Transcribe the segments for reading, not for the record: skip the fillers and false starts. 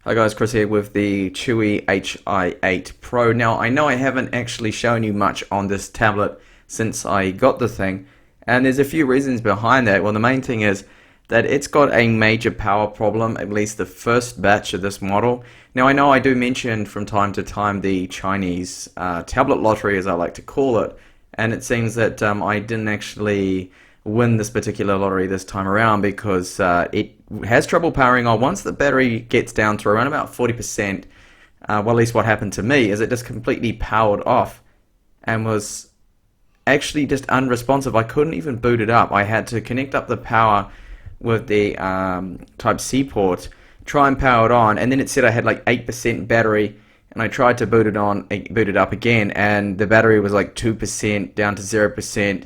Hi guys, Chris here with the Chuwi Hi8 Pro. Now I know I haven't actually shown you much on this tablet since I got the thing, and there's a few reasons behind that. Well, the main thing is that it's got a major power problem, at least the first batch of this model. Now I know I do mention from time to time the Chinese tablet lottery, as I like to call it, and it seems that I didn't actually win this particular lottery this time around because it has trouble powering on. Once the battery gets down to around about 40%, well, at least what happened to me is it just completely powered off and was actually just unresponsive. I couldn't even boot it up. I had to connect up the power with the Type-C port, try and power it on, and then it said I had like 8% battery, and I tried to boot it up again, and the battery was like 2% down to 0%.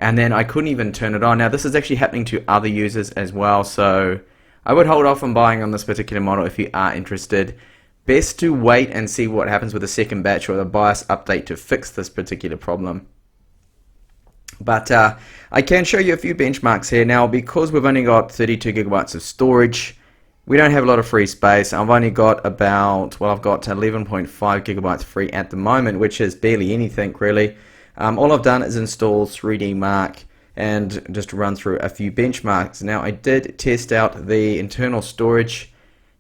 And then I couldn't even turn it on. Now this is actually happening to other users as well, so I would hold off on buying on this particular model if you are interested. Best to wait and see what happens with the second batch or the BIOS update to fix this particular problem. But I can show you a few benchmarks here. Now because we've only got 32 gigabytes of storage, we don't have a lot of free space. I've only got about, well, I've got 11.5 gigabytes free at the moment, which is barely anything really. All I've done is install 3D Mark and just run through a few benchmarks. Now I did test out the internal storage,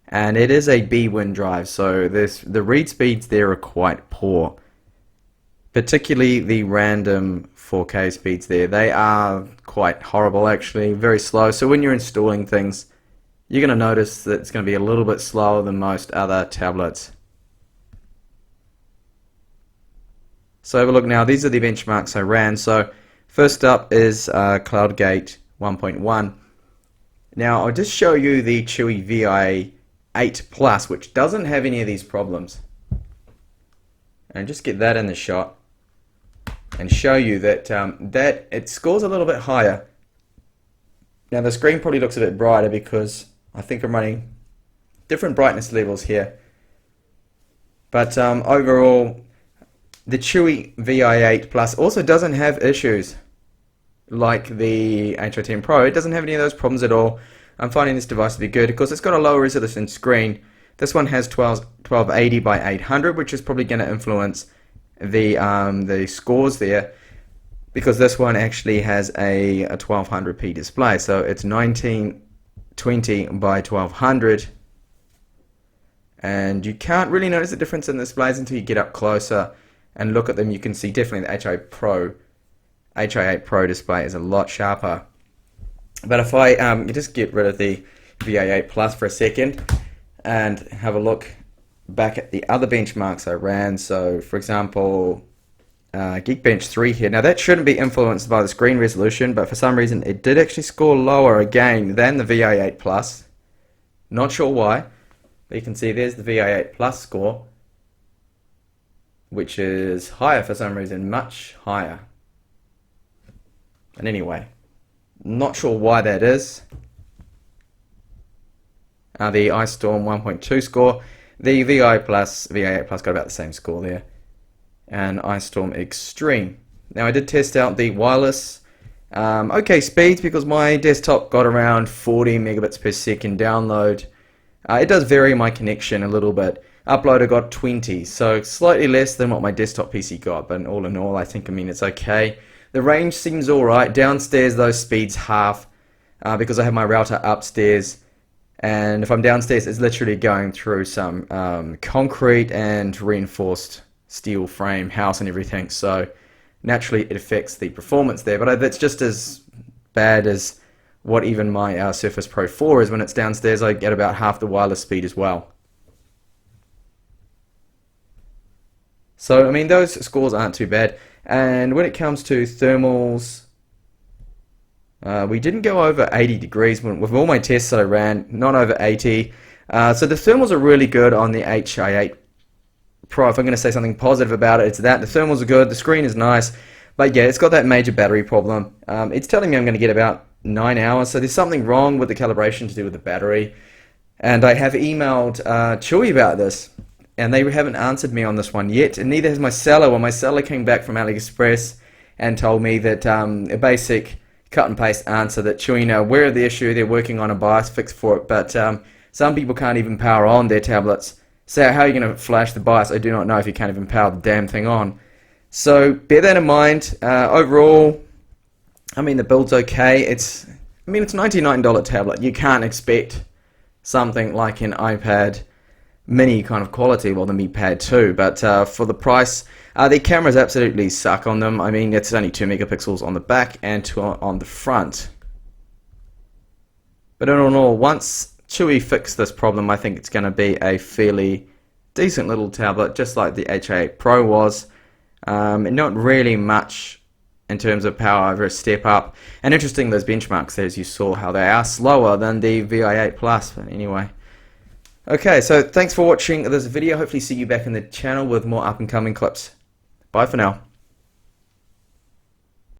and it is a bwin drive, so the read speeds there are quite poor. Particularly the random 4K speeds there. They are quite horrible actually, very slow. So when you're installing things, you're going to notice that it's going to be a little bit slower than most other tablets. So have a look now. These are the benchmarks I ran. So first up is CloudGate 1.1. Now I'll just show you the Chuwi Hi8 Plus, which doesn't have any of these problems. And just get that in the shot and show you that that it scores a little bit higher. Now the screen probably looks a bit brighter because I think I'm running different brightness levels here. But overall, the Chuwi Hi8 Plus also doesn't have issues like the Hi10 Pro. It doesn't have any of those problems at all. I'm finding this device to be good because it's got a lower resolution screen. This one has 1280 by 800, which is probably going to influence the scores there, because this one actually has a 1200p display. So it's 1920 by 1200. And you can't really notice the difference in the displays until you get up closer and look at them. You can see definitely the Hi8 Pro display is a lot sharper. But if I just get rid of the Hi8 Plus for a second and have a look back at the other benchmarks I ran, so for example Geekbench 3 here. Now that shouldn't be influenced by the screen resolution, but for some reason it did actually score lower again than the Hi8 Plus. Not sure why, but you can see there's the Hi8 Plus score, which is higher for some reason, much higher. And anyway, not sure why that is. The iStorm 1.2 score, the Hi8 Plus got about the same score there, and iStorm Extreme. Now I did test out the wireless okay speeds because my desktop got around 40 megabits per second download. It does vary my connection a little bit. Uploader got 20, so slightly less than what my desktop PC got, but all in all I think it's okay. The range seems alright. Downstairs those speeds half because I have my router upstairs, and if I'm downstairs it's literally going through some concrete and reinforced steel frame house and everything, so naturally it affects the performance there, but that's just as bad as what even my Surface Pro 4 is. When it's downstairs I get about half the wireless speed as well. So those scores aren't too bad. And when it comes to thermals, we didn't go over 80 degrees with all my tests that I ran, not over 80. So the thermals are really good on the Hi8 Pro. If I'm going to say something positive about it, it's that. The thermals are good, the screen is nice, but yeah, it's got that major battery problem. It's telling me I'm going to get about 9 hours, so there's something wrong with the calibration to do with the battery. And I have emailed Chuwi about this, and they haven't answered me on this one yet, and neither has my seller. Well, my seller came back from AliExpress and told me that a basic cut and paste answer that Chuwi are aware of the issue, they're working on a BIOS fix for it, but Some people can't even power on their tablets. So how are you going to flash the BIOS? I do not know if you can't even power the damn thing on. So bear that in mind. Overall, I mean, the build's okay. It's a $99 tablet. You can't expect something like an iPad mini kind of quality, well, the Mi Pad 2, but for the price, the cameras absolutely suck on them. I mean, it's only 2 megapixels on the back and 2 on the front. But in all, once Chuwi fix this problem, I think it's going to be a fairly decent little tablet, just like the Hi8 Pro was. Not really much in terms of power over a step up. And interesting, those benchmarks, as you saw, how they are slower than the Vi8 Plus. But anyway. Okay, so thanks for watching this video. Hopefully see you back in the channel with more up and coming clips. Bye for now.